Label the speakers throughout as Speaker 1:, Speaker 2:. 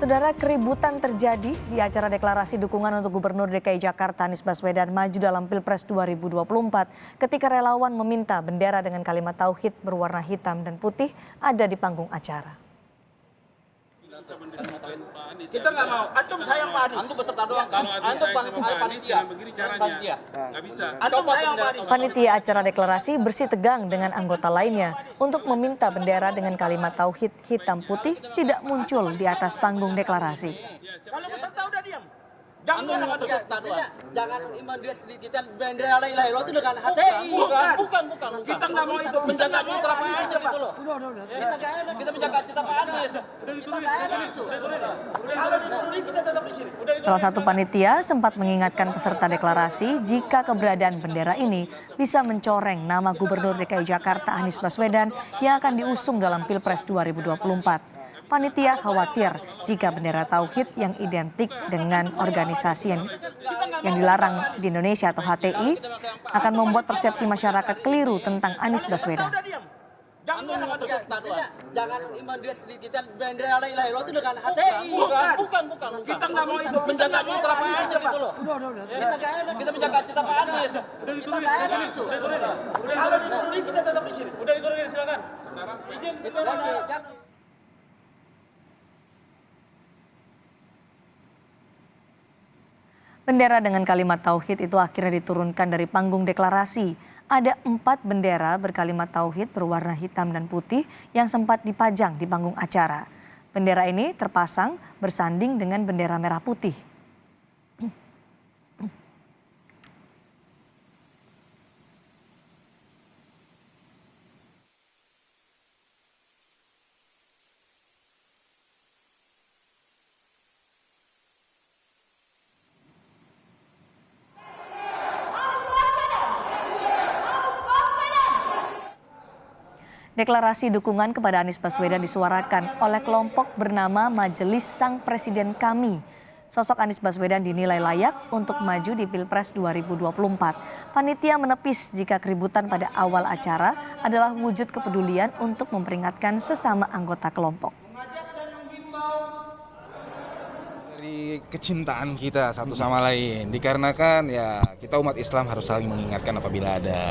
Speaker 1: Saudara, keributan terjadi di acara deklarasi dukungan untuk Gubernur DKI Jakarta Anies Baswedan maju dalam Pilpres 2024 ketika relawan meminta bendera dengan kalimat tauhid berwarna hitam dan putih ada di panggung acara.
Speaker 2: Kita nggak mau. Antum sayang Pak Anies.
Speaker 3: Antum beserta doang kan? Antum panitia. Panitia.
Speaker 2: Nggak bisa. Antum sayang Pak Anies.
Speaker 1: Panitia acara deklarasi bersih tegang dengan anggota lainnya untuk meminta bendera dengan kalimat tauhid hitam putih tidak muncul di atas panggung deklarasi.
Speaker 2: Kalau peserta udah diam.
Speaker 3: Antum mau beserta doang.
Speaker 4: Jangan iman dia kita bendera la ilaha illallah itu dengan HTI.
Speaker 3: Bukan.
Speaker 2: Kita nggak mau itu.
Speaker 3: Menjaga citra Pak Anies itu loh.
Speaker 4: Kita nggak ada.
Speaker 3: Kita menjaga citra Pak Anies.
Speaker 4: Kita nggak ada itu.
Speaker 2: Kalau diturunin kita tetap di sini.
Speaker 1: Salah satu panitia sempat mengingatkan peserta deklarasi jika keberadaan bendera ini bisa mencoreng nama Gubernur DKI Jakarta Anies Baswedan yang akan diusung dalam Pilpres 2024. Panitia khawatir jika bendera tauhid yang identik dengan organisasi yang dilarang di Indonesia atau HTI akan membuat persepsi masyarakat keliru tentang Anies Baswedan.
Speaker 3: Antum mau beserta doang.
Speaker 4: Jangan iman dia kita bendera la ilaha illallah itu dengan HTI.
Speaker 3: Bukan.
Speaker 2: Kita nggak mau itu.
Speaker 3: Menjaga citra Pak Anies itu loh.
Speaker 4: Kita nggak ada.
Speaker 3: Kita menjaga citra Pak Anies.
Speaker 4: Kita nggak ada itu.
Speaker 2: Kalau diturunin kita tetap di sini. Udah diturunin silakan. Izin.
Speaker 4: Itu lagi. Jangan.
Speaker 1: Bendera dengan kalimat tauhid itu akhirnya diturunkan dari panggung deklarasi. Ada 4 bendera berkalimat tauhid berwarna hitam dan putih yang sempat dipajang di panggung acara. Bendera ini terpasang bersanding dengan bendera merah putih. Deklarasi dukungan kepada Anies Baswedan disuarakan oleh kelompok bernama Majelis Sang Presiden Kami. Sosok Anies Baswedan dinilai layak untuk maju di Pilpres 2024. Panitia menepis jika keributan pada awal acara adalah wujud kepedulian untuk memperingatkan sesama anggota kelompok.
Speaker 5: Dari kecintaan kita satu sama lain, dikarenakan ya kita umat Islam harus saling mengingatkan apabila ada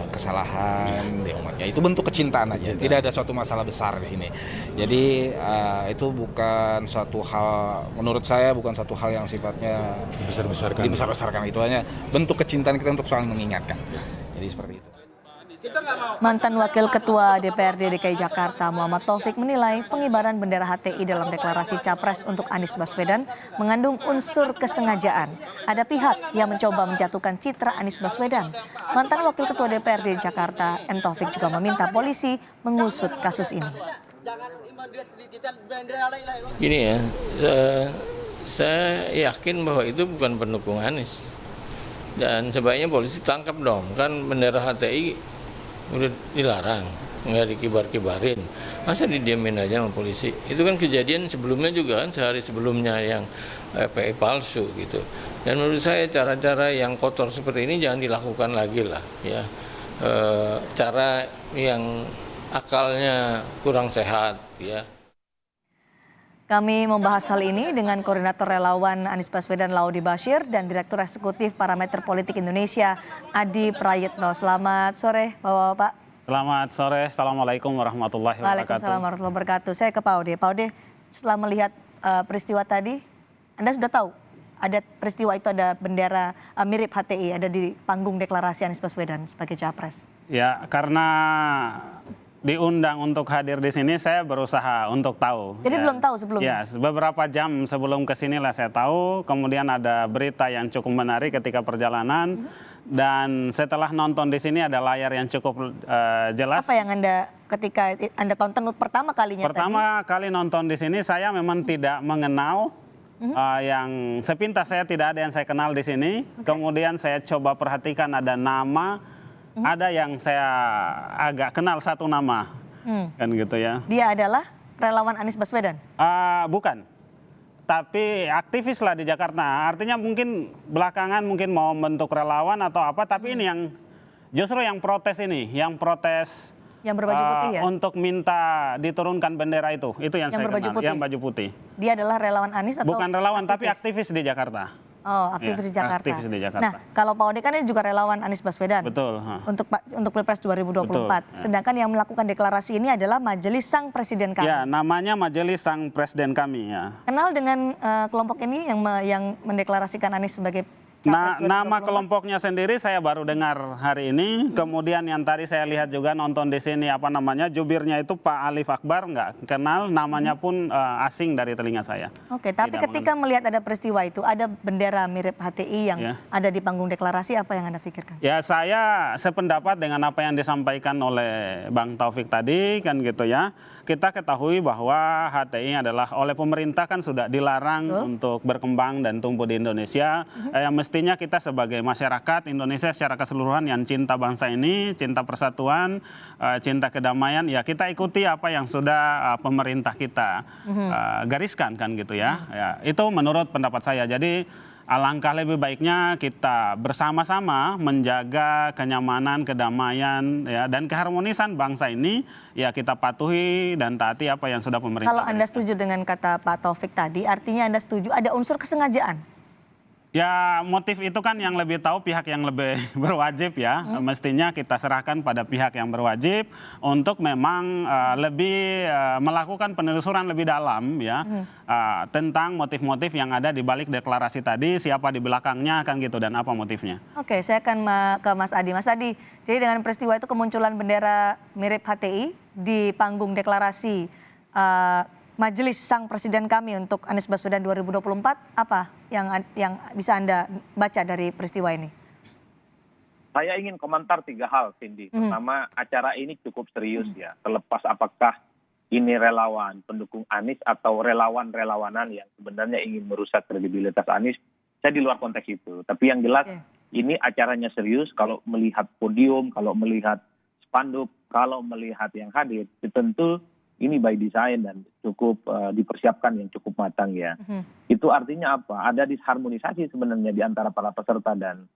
Speaker 5: kesalahan di umatnya. Itu bentuk kecintaan aja, tidak ada suatu masalah besar di sini. Jadi itu bukan suatu hal, menurut saya bukan suatu hal yang sifatnya dibesar-besarkan. Itu hanya bentuk kecintaan kita untuk saling mengingatkan. Jadi seperti itu.
Speaker 1: Mantan Wakil Ketua DPRD DKI Jakarta Muhammad Taufik menilai pengibaran bendera HTI dalam deklarasi Capres untuk Anies Baswedan mengandung unsur kesengajaan. Ada pihak yang mencoba menjatuhkan citra Anies Baswedan. Mantan Wakil Ketua DPRD Jakarta M. Taufik juga meminta polisi mengusut kasus ini.
Speaker 4: Jangan iman dia kita bendera la ilaha illallah.
Speaker 6: Gini ya, saya yakin bahwa itu bukan pendukung Anies. Dan sebaiknya polisi tangkap dong, kan bendera HTI udah dilarang, nggak dikibar-kibarin. Masa didiamin aja sama polisi? Itu kan kejadian sebelumnya juga kan, sehari sebelumnya yang PI palsu gitu. Dan menurut saya cara-cara yang kotor seperti ini jangan dilakukan lagi lah ya. Cara yang akalnya kurang sehat ya.
Speaker 1: Kami membahas hal ini dengan Koordinator Relawan Anies Baswedan Laudi Bashir dan Direktur Eksekutif Parameter Politik Indonesia Adi Prayitno. Selamat sore Bapak-Bapak.
Speaker 7: Selamat sore, Assalamualaikum warahmatullahi wabarakatuh.
Speaker 1: Waalaikumsalam warahmatullahi wabarakatuh. Saya ke Pak Ode. Pak Ode, setelah melihat peristiwa tadi, Anda sudah tahu ada peristiwa itu, ada bendera mirip HTI ada di panggung deklarasi Anies Baswedan sebagai Capres?
Speaker 7: Ya, karena diundang untuk hadir di sini, saya berusaha untuk tahu.
Speaker 1: Jadi
Speaker 7: ya.
Speaker 1: belum tahu sebelumnya?
Speaker 7: Ya, beberapa jam sebelum kesini lah saya tahu. Kemudian ada berita yang cukup menarik ketika perjalanan. Dan setelah nonton di sini ada layar yang cukup jelas.
Speaker 1: Apa yang ketika Anda tonton pertama kalinya
Speaker 7: Pertama kali nonton di sini, saya memang tidak mengenal. Yang sepintas saya tidak ada yang saya kenal di sini. Kemudian saya coba perhatikan ada nama. Ada yang saya agak kenal satu nama, kan gitu ya.
Speaker 1: Dia adalah relawan Anies Baswedan?
Speaker 7: Bukan, tapi aktivis lah di Jakarta. Artinya mungkin belakangan mungkin mau bentuk relawan atau apa. Tapi ini yang justru yang protes ini, yang protes
Speaker 1: Yang berbaju putih ya?
Speaker 7: Untuk minta diturunkan bendera itu yang saya
Speaker 1: berbaju
Speaker 7: kenal,
Speaker 1: putih?
Speaker 7: yang baju putih.
Speaker 1: Dia adalah relawan Anies atau
Speaker 7: Bukan relawan tapi
Speaker 1: aktivis?
Speaker 7: aktivis di Jakarta.
Speaker 1: Oh, aktivis
Speaker 7: Iya,
Speaker 1: di Jakarta.
Speaker 7: aktivis di Jakarta.
Speaker 1: Nah, kalau Pak Ode kan ini juga relawan Anies Baswedan.
Speaker 7: Betul.
Speaker 1: Untuk Pilpres 2024.
Speaker 7: Betul, ya.
Speaker 1: Sedangkan yang melakukan deklarasi ini adalah Majelis Sang Presiden Kami.
Speaker 7: Ya, namanya Majelis Sang Presiden Kami ya.
Speaker 1: Kenal dengan kelompok ini yang mendeklarasikan Anies sebagai Capres 2024?
Speaker 7: Nama kelompoknya sendiri saya baru dengar hari ini. Kemudian yang tadi saya lihat juga nonton di sini jubirnya itu Pak Alif Akbar, nggak kenal, namanya pun asing dari telinga saya.
Speaker 1: Oke, tapi
Speaker 7: Tidak
Speaker 1: ketika melihat ada peristiwa itu, ada bendera mirip HTI yang
Speaker 7: Ya.
Speaker 1: ada di panggung deklarasi, apa yang Anda pikirkan?
Speaker 7: Ya, saya sependapat dengan apa yang disampaikan oleh Bang Taufik tadi kan gitu ya. Kita ketahui bahwa HTI adalah oleh pemerintah kan sudah dilarang untuk berkembang dan tumbuh di Indonesia. Mestinya kita sebagai masyarakat Indonesia secara keseluruhan yang cinta bangsa ini, cinta persatuan, cinta kedamaian, ya kita ikuti apa yang sudah pemerintah kita gariskan kan gitu ya. Ya, itu menurut pendapat saya. Jadi alangkah lebih baiknya kita bersama-sama menjaga kenyamanan, kedamaian, ya, dan keharmonisan bangsa ini. Ya kita patuhi dan taati apa yang sudah pemerintah.
Speaker 1: Kalau Anda
Speaker 7: berikan.
Speaker 1: setuju dengan kata Pak Taufik tadi, artinya Anda setuju ada unsur kesengajaan?
Speaker 7: Ya motif itu kan yang lebih tahu pihak yang lebih berwajib ya. Mestinya kita serahkan pada pihak yang berwajib untuk memang lebih melakukan penelusuran lebih dalam ya tentang motif-motif yang ada di balik deklarasi tadi, siapa di belakangnya kan gitu dan apa motifnya.
Speaker 1: Oke, saya akan ke Mas Adi. Mas Adi, jadi dengan peristiwa itu kemunculan bendera mirip HTI di panggung deklarasi Majelis Sang Presiden Kami untuk Anies Baswedan 2024, apa yang bisa Anda baca dari peristiwa ini?
Speaker 8: Saya ingin komentar 3 hal, Cindy. Pertama, acara ini cukup serius ya. Terlepas apakah ini relawan pendukung Anies atau relawan-relawanan yang sebenarnya ingin merusak kredibilitas Anies, saya di luar konteks itu. Tapi yang jelas ini acaranya serius. Kalau melihat podium, kalau melihat spanduk, kalau melihat yang hadir, tentu ini by design dan cukup dipersiapkan yang cukup matang ya. Itu artinya apa? Ada disharmonisasi sebenarnya di antara para peserta dan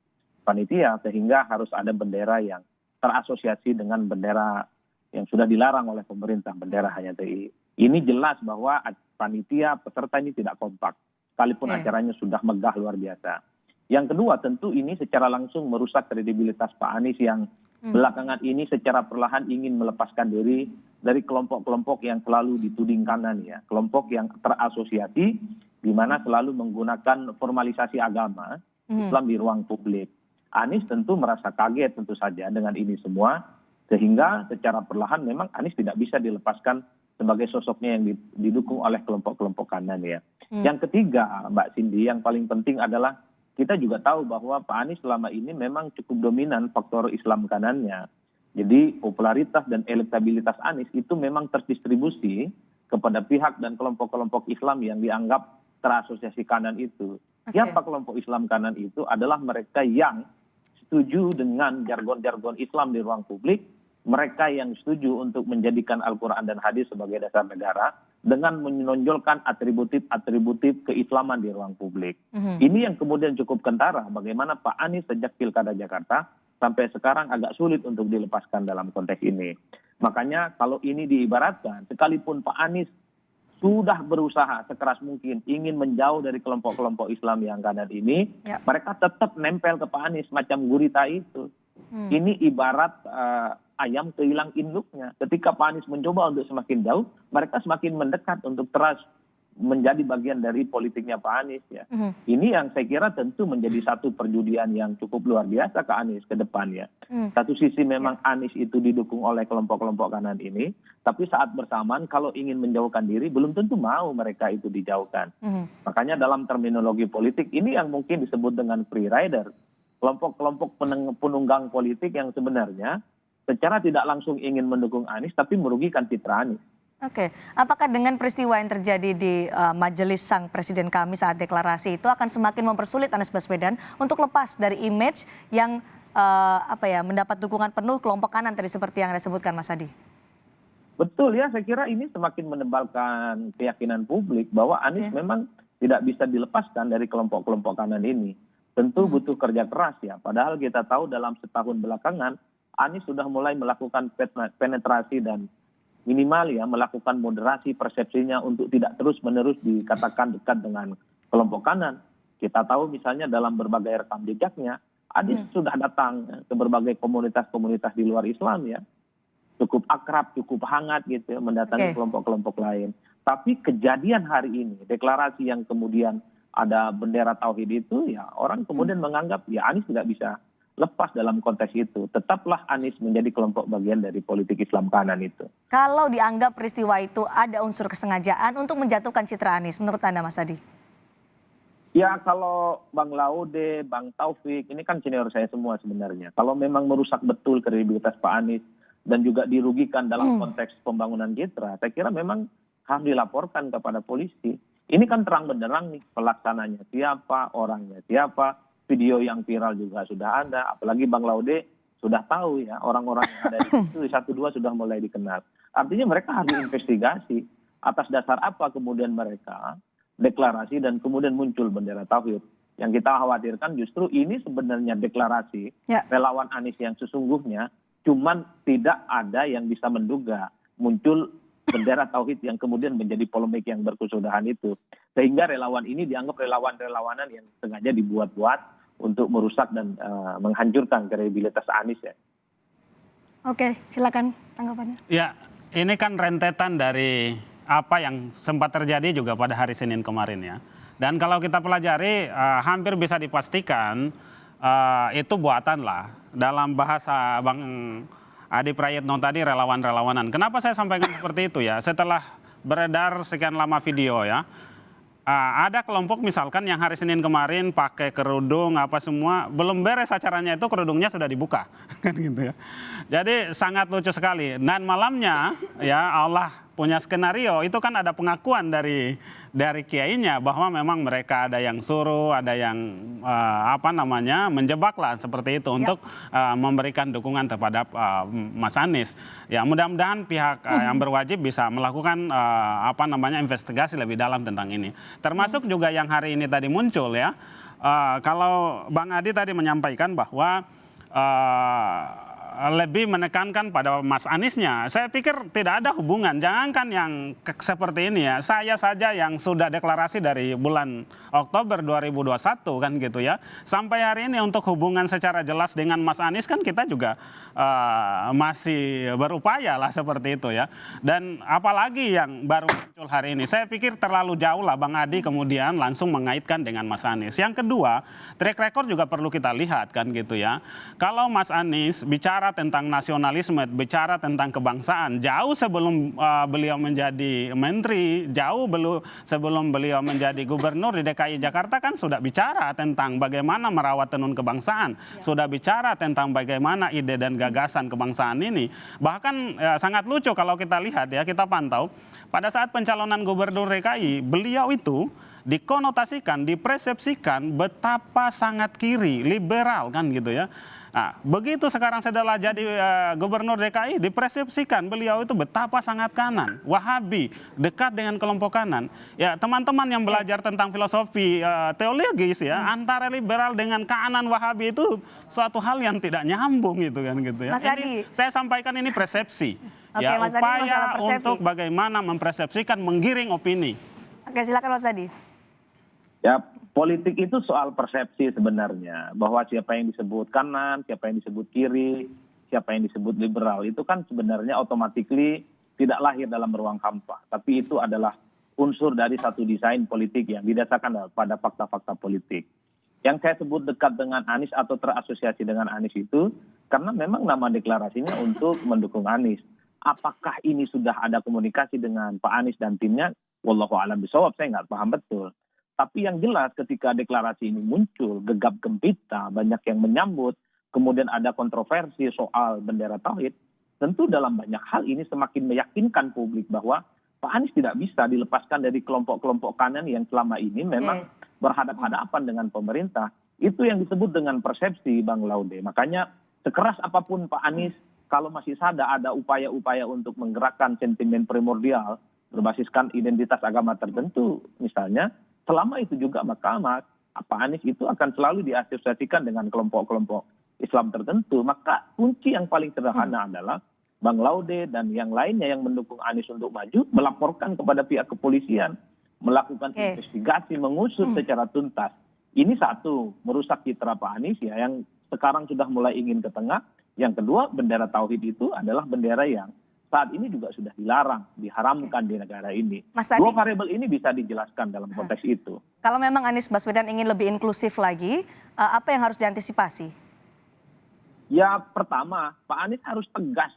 Speaker 8: panitia sehingga harus ada bendera yang terasosiasi dengan bendera yang sudah dilarang oleh pemerintah, bendera HTI. Ini jelas bahwa panitia peserta ini tidak kompak, sekalipun acaranya sudah megah luar biasa. Yang kedua tentu ini secara langsung merusak kredibilitas Pak Anies yang belakangan ini secara perlahan ingin melepaskan diri dari kelompok-kelompok yang selalu dituding kanan ya, kelompok yang terasosiasi di mana selalu menggunakan formalisasi agama Islam di ruang publik. Anies tentu merasa kaget tentu saja dengan ini semua, sehingga secara perlahan memang Anies tidak bisa dilepaskan sebagai sosoknya yang didukung oleh kelompok-kelompok kanan ya. Yang ketiga, Mbak Cindy, yang paling penting adalah kita juga tahu bahwa Pak Anies selama ini memang cukup dominan faktor Islam kanannya. Jadi popularitas dan elektabilitas Anies itu memang terdistribusi kepada pihak dan kelompok-kelompok Islam yang dianggap terasosiasi kanan itu. Siapa kelompok Islam kanan itu? Adalah mereka yang setuju dengan jargon-jargon Islam di ruang publik, mereka yang setuju untuk menjadikan Al-Quran dan hadis sebagai dasar negara, dengan menonjolkan atributif keislaman di ruang publik. Ini yang kemudian cukup kentara bagaimana Pak Anies sejak Pilkada Jakarta sampai sekarang agak sulit untuk dilepaskan dalam konteks ini. Makanya kalau ini diibaratkan, sekalipun Pak Anies sudah berusaha sekeras mungkin ingin menjauh dari kelompok-kelompok Islam yang kanan ini, mereka tetap nempel ke Pak Anies macam gurita itu. Ini ibarat ayam kehilang induknya. Ketika Pak Anies mencoba untuk semakin jauh, mereka semakin mendekat untuk terus menjadi bagian dari politiknya Pak Anies ya. Ini yang saya kira tentu menjadi satu perjudian yang cukup luar biasa ke Anies ke depan ya. Satu sisi memang Anies itu didukung oleh kelompok-kelompok kanan ini, tapi saat bersamaan kalau ingin menjauhkan diri belum tentu mau mereka itu dijauhkan. Makanya dalam terminologi politik ini yang mungkin disebut dengan free rider, kelompok-kelompok penunggang politik yang sebenarnya secara tidak langsung ingin mendukung Anies tapi merugikan citra Anies.
Speaker 1: Oke, apakah dengan peristiwa yang terjadi di Majelis Sang Presiden Kami saat deklarasi itu akan semakin mempersulit Anies Baswedan untuk lepas dari image yang mendapat dukungan penuh kelompok kanan tadi seperti yang Anda sebutkan, Mas Adi?
Speaker 8: Betul ya, saya kira ini semakin menebalkan keyakinan publik bahwa Anies memang tidak bisa dilepaskan dari kelompok-kelompok kanan ini. Tentu butuh kerja keras ya, padahal kita tahu dalam setahun belakangan Anies sudah mulai melakukan penetrasi dan minimal ya melakukan moderasi persepsinya untuk tidak terus-menerus dikatakan dekat dengan kelompok kanan. Kita tahu misalnya dalam berbagai rekam jejaknya, Anies sudah datang ke berbagai komunitas-komunitas di luar Islam ya. Cukup akrab, cukup hangat gitu ya, mendatangi kelompok-kelompok lain. Tapi kejadian hari ini, deklarasi yang kemudian ada bendera tauhid itu, ya orang kemudian menganggap ya Anies tidak bisa lepas dalam konteks itu. Tetaplah Anies menjadi kelompok bagian dari politik Islam kanan itu.
Speaker 1: Kalau dianggap peristiwa itu ada unsur kesengajaan untuk menjatuhkan citra Anies, menurut Anda Mas Adi?
Speaker 8: Ya kalau Bang Laude, Bang Taufik, ini kan senior saya semua sebenarnya. Kalau memang merusak betul kredibilitas Pak Anies dan juga dirugikan dalam konteks pembangunan citra, saya kira memang harus dilaporkan kepada polisi. Ini kan terang benderang nih pelaksananya siapa, orangnya siapa, video yang viral juga sudah ada, apalagi Bang Laude sudah tahu ya orang-orang yang ada di situ, di 1-2 sudah mulai dikenal. Artinya mereka harus diinvestigasi atas dasar apa kemudian mereka deklarasi dan kemudian muncul bendera tauhid. Yang kita khawatirkan justru ini sebenarnya deklarasi relawan Anies yang sesungguhnya, cuman tidak ada yang bisa menduga muncul bendera tauhid yang kemudian menjadi polemik yang berkesudahan itu. Sehingga relawan ini dianggap relawan-relawanan yang sengaja dibuat-buat untuk merusak dan menghancurkan kredibilitas Anies ya.
Speaker 1: Oke, silakan tanggapannya.
Speaker 7: Ya, ini kan rentetan dari apa yang sempat terjadi juga pada hari Senin kemarin ya. Dan kalau kita pelajari hampir bisa dipastikan itu buatan lah. Dalam bahasa Bang Adi Prayitno tadi relawan-relawanan. Kenapa saya sampaikan seperti itu ya? Setelah beredar sekian lama video ya. Ada kelompok misalkan yang hari Senin kemarin pakai kerudung apa semua, belum beres acaranya itu kerudungnya sudah dibuka kan gitu ya. Jadi sangat lucu sekali. Dan malamnya ya Allah punya skenario itu kan ada pengakuan dari kiainya bahwa memang mereka ada yang suruh, ada yang menjebak lah seperti itu untuk memberikan dukungan terhadap Mas Anies. Ya mudah-mudahan pihak yang berwajib bisa melakukan investigasi lebih dalam tentang ini. Termasuk juga yang hari ini tadi muncul ya. Kalau Bang Adi tadi menyampaikan bahwa lebih menekankan pada Mas Aniesnya. Saya pikir tidak ada hubungan. Jangankan yang seperti ini ya. Saya saja yang sudah deklarasi dari bulan Oktober 2021 kan gitu ya. Sampai hari ini untuk hubungan secara jelas dengan Mas Anies kan kita juga masih berupaya lah seperti itu ya. Dan apalagi yang baru muncul hari ini. Saya pikir terlalu jauh lah Bang Adi kemudian langsung mengaitkan dengan Mas Anies. Yang kedua, track record juga perlu kita lihat kan gitu ya. Kalau Mas Anies bicara tentang nasionalisme, bicara tentang kebangsaan, jauh sebelum beliau menjadi menteri, jauh sebelum beliau menjadi gubernur di DKI Jakarta kan sudah bicara tentang bagaimana merawat tenun kebangsaan, sudah bicara tentang bagaimana ide dan gagasan kebangsaan ini. Bahkan sangat lucu kalau kita lihat ya, kita pantau, pada saat pencalonan gubernur DKI, beliau itu dikonotasikan, dipersepsikan betapa sangat kiri, liberal kan gitu ya. Nah, begitu sekarang setelah jadi gubernur DKI, dipersepsikan beliau itu betapa sangat kanan, Wahabi, dekat dengan kelompok kanan. Ya, teman-teman yang belajar tentang filosofi teologis ya, antara liberal dengan kanan Wahabi itu suatu hal yang tidak nyambung gitu kan gitu ya.
Speaker 1: Mas Adi.
Speaker 7: Saya sampaikan ini persepsi.
Speaker 1: Oke,
Speaker 7: Ya,
Speaker 1: Mas Adi,
Speaker 7: upaya
Speaker 1: masalah persepsi.
Speaker 7: untuk bagaimana mempersepsikan, menggiring opini.
Speaker 1: Oke, silakan Mas Adi.
Speaker 8: Ya, politik itu soal persepsi sebenarnya. Bahwa siapa yang disebut kanan, siapa yang disebut kiri, siapa yang disebut liberal. Itu kan sebenarnya automatically tidak lahir dalam ruang hampa. Tapi itu adalah unsur dari satu desain politik yang didasarkan pada fakta-fakta politik. Yang saya sebut dekat dengan Anies atau terasosiasi dengan Anies itu, karena memang nama deklarasinya untuk mendukung Anies. Apakah ini sudah ada komunikasi dengan Pak Anies dan timnya? Wallahu a'lam bishawab, saya nggak paham betul. Tapi yang jelas ketika deklarasi ini muncul, gegap gempita, banyak yang menyambut, kemudian ada kontroversi soal bendera tauhid, tentu dalam banyak hal ini semakin meyakinkan publik bahwa Pak Anies tidak bisa dilepaskan dari kelompok-kelompok kanan yang selama ini memang berhadapan-hadapan dengan pemerintah. Itu yang disebut dengan persepsi, Bang Laude. Makanya sekeras apapun Pak Anies, kalau masih ada upaya-upaya untuk menggerakkan sentimen primordial, berbasiskan identitas agama tertentu misalnya, selama itu juga maka Pak Anies itu akan selalu diasosiasikan dengan kelompok-kelompok Islam tertentu, maka kunci yang paling sederhana adalah Bang Laude dan yang lainnya yang mendukung Anies untuk maju melaporkan kepada pihak kepolisian, melakukan investigasi, mengusut secara tuntas. Ini satu, merusak citra Pak Anies ya, yang sekarang sudah mulai ingin ke tengah. Yang kedua, bendera tauhid itu adalah bendera yang saat ini juga sudah dilarang, diharamkan di negara ini. Dua variabel ini bisa dijelaskan dalam konteks itu.
Speaker 1: Kalau memang Anies Baswedan ingin lebih inklusif lagi, apa yang harus diantisipasi?
Speaker 8: Ya pertama, Pak Anies harus tegas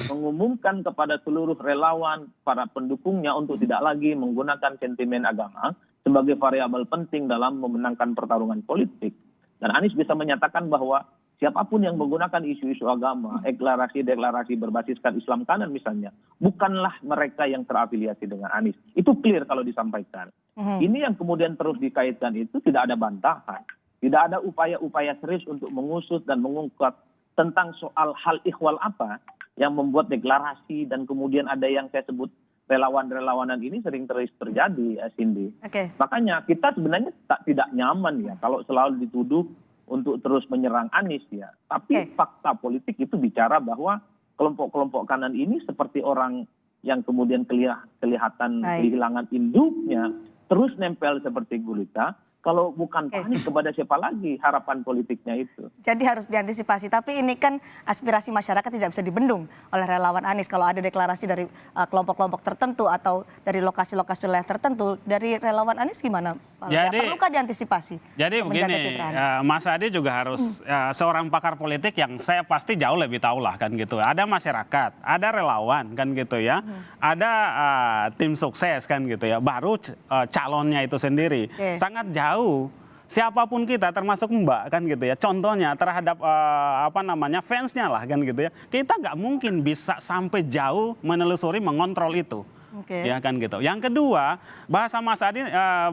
Speaker 8: mengumumkan kepada seluruh relawan, para pendukungnya untuk tidak lagi menggunakan sentimen agama sebagai variabel penting dalam memenangkan pertarungan politik. Dan Anies bisa menyatakan bahwa siapapun yang menggunakan isu-isu agama, deklarasi-deklarasi berbasiskan Islam kanan misalnya, bukanlah mereka yang terafiliasi dengan Anies. Itu clear kalau disampaikan. Ini yang kemudian terus dikaitkan itu tidak ada bantahan. Tidak ada upaya-upaya serius untuk mengusut dan mengungkap tentang soal hal ihwal apa yang membuat deklarasi dan kemudian ada yang saya sebut relawan-relawanan ini sering terus terjadi, Cindy. Makanya kita sebenarnya tidak nyaman ya kalau selalu dituduh untuk terus menyerang Anies ya. Tapi fakta politik itu bicara bahwa kelompok-kelompok kanan ini seperti orang yang kemudian kelihatan kehilangan induknya, terus nempel seperti gurita. Kalau bukan Pak Anies kepada siapa lagi harapan politiknya itu.
Speaker 1: Jadi harus diantisipasi. Tapi ini kan aspirasi masyarakat tidak bisa dibendung oleh relawan Anies. Kalau ada deklarasi dari kelompok-kelompok tertentu atau dari lokasi-lokasi wilayah tertentu, dari relawan Anies gimana? Perlukah diantisipasi?
Speaker 7: Jadi begini, Mas Adi juga harus seorang pakar politik yang saya pasti jauh lebih tahu lah kan gitu. Ada masyarakat, ada relawan kan gitu ya, ada tim sukses kan gitu ya. Baru calonnya itu sendiri sangat jauh. Siapapun kita termasuk Mbak kan gitu ya, contohnya terhadap fansnya lah kan gitu ya, kita nggak mungkin bisa sampai jauh menelusuri mengontrol itu. Ya kan gitu. Yang kedua, bahasa Mas Adi,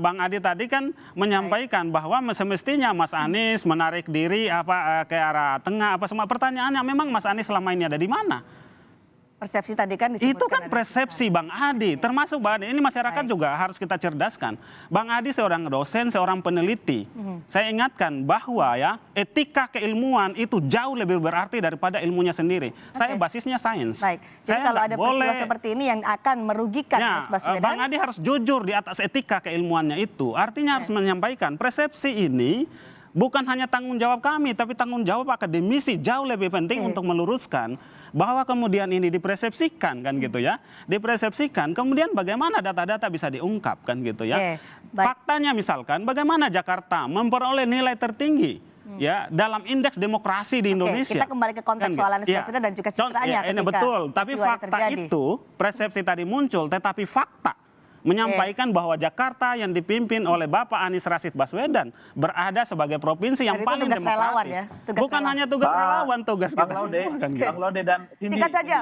Speaker 7: Bang Adi tadi kan menyampaikan bahwa semestinya Mas Anies menarik diri ke arah tengah apa semua. Pertanyaannya memang Mas Anies selama ini ada di mana?
Speaker 1: Persepsi tadi kan disebutkan.
Speaker 7: Itu kan persepsi Bang Adi, termasuk Bang Adi. Ini masyarakat juga harus kita cerdaskan. Bang Adi seorang dosen, seorang peneliti. Saya ingatkan bahwa ya etika keilmuan itu jauh lebih berarti daripada ilmunya sendiri. Saya basisnya sains.
Speaker 1: Baik. Jadi kalau ada peristiwa seperti ini yang akan merugikan Anies Baswedan,
Speaker 7: Bang Adi harus jujur di atas etika keilmuannya itu. Artinya harus menyampaikan persepsi ini bukan hanya tanggung jawab kami, tapi tanggung jawab akademisi jauh lebih penting untuk meluruskan bahwa kemudian ini dipersepsikan kan gitu ya, dipersepsikan. Kemudian bagaimana data-data bisa diungkap kan gitu ya. Faktanya misalkan bagaimana Jakarta memperoleh nilai tertinggi ya dalam indeks demokrasi di Indonesia.
Speaker 1: Kita kembali ke konteks soal Anies Baswedan dan juga citranya
Speaker 7: ini betul, tapi fakta itu persepsi tadi muncul, tetapi fakta menyampaikan bahwa Jakarta yang dipimpin oleh Bapak Anies Rashid Baswedan berada sebagai provinsi yang paling demokratis. Bukan hanya tugas relawan, tugas kita semua.
Speaker 8: Bang Laude dan Cindy,
Speaker 1: singkat saja,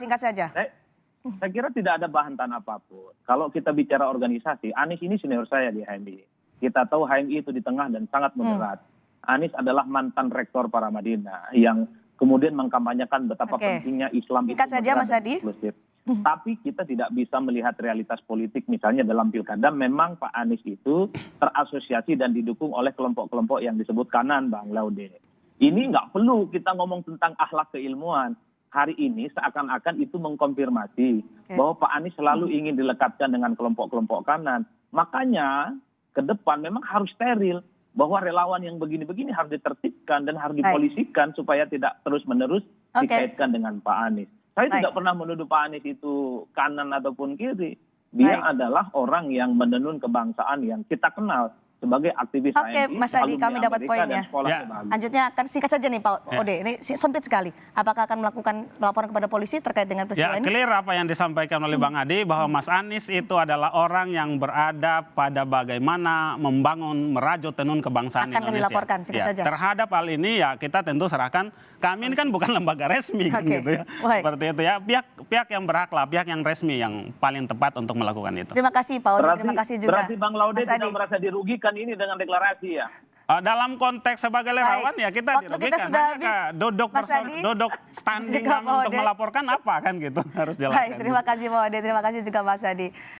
Speaker 1: singkat saja.
Speaker 8: Saya kira tidak ada bahan tanah apapun. Kalau kita bicara organisasi, Anies ini senior saya di HMI. Kita tahu HMI itu di tengah dan sangat moderat. Anies adalah mantan rektor Paramadina yang kemudian mengkampanyekan betapa pentingnya Islam
Speaker 1: singkat
Speaker 8: itu
Speaker 1: saja, Mas Adi.
Speaker 8: Inklusif. Tapi kita tidak bisa melihat realitas politik misalnya dalam pilkada memang Pak Anies itu terasosiasi dan didukung oleh kelompok-kelompok yang disebut kanan, Bang Laude. Ini nggak perlu kita ngomong tentang akhlak keilmuan. Hari ini seakan-akan itu mengkonfirmasi bahwa Pak Anies selalu ingin dilekatkan dengan kelompok-kelompok kanan. Makanya ke depan memang harus steril bahwa relawan yang begini-begini harus ditertibkan dan harus dipolisikan supaya tidak terus-menerus dikaitkan dengan Pak Anies. Saya tidak pernah menuduh Pak Anies itu kanan ataupun kiri. Dia adalah orang yang menenun kebangsaan yang kita kenal sebagai aktivis HMI.
Speaker 1: Mas Adi, kami dapat poinnya. Lanjutnya akan singkat saja nih Pak Ode, ini sempit sekali. Apakah akan melakukan laporan kepada polisi terkait dengan peristiwa ini?
Speaker 7: Clear apa yang disampaikan oleh Bang Adi bahwa Mas Anies itu adalah orang yang berada pada bagaimana membangun merajut tenun kebangsaan Indonesia.
Speaker 1: Akan dilaporkan, singkat saja.
Speaker 7: Terhadap hal ini ya kita tentu serahkan. Kami ini kan bukan lembaga resmi kan gitu ya. Seperti itu ya. Pihak yang berhak lah, pihak yang resmi yang paling tepat untuk melakukan itu.
Speaker 1: Terima kasih Pak Ode, terima kasih juga.
Speaker 8: Berarti Bang Laude tidak merasa dirugikan ini dengan deklarasi ya?
Speaker 7: Dalam konteks sebagai relawan ya kita dirugikan. Duduk standing untuk melaporkan apa kan gitu harus jelaskan.
Speaker 1: Terima kasih Pak Ode, terima kasih juga Mas Adi.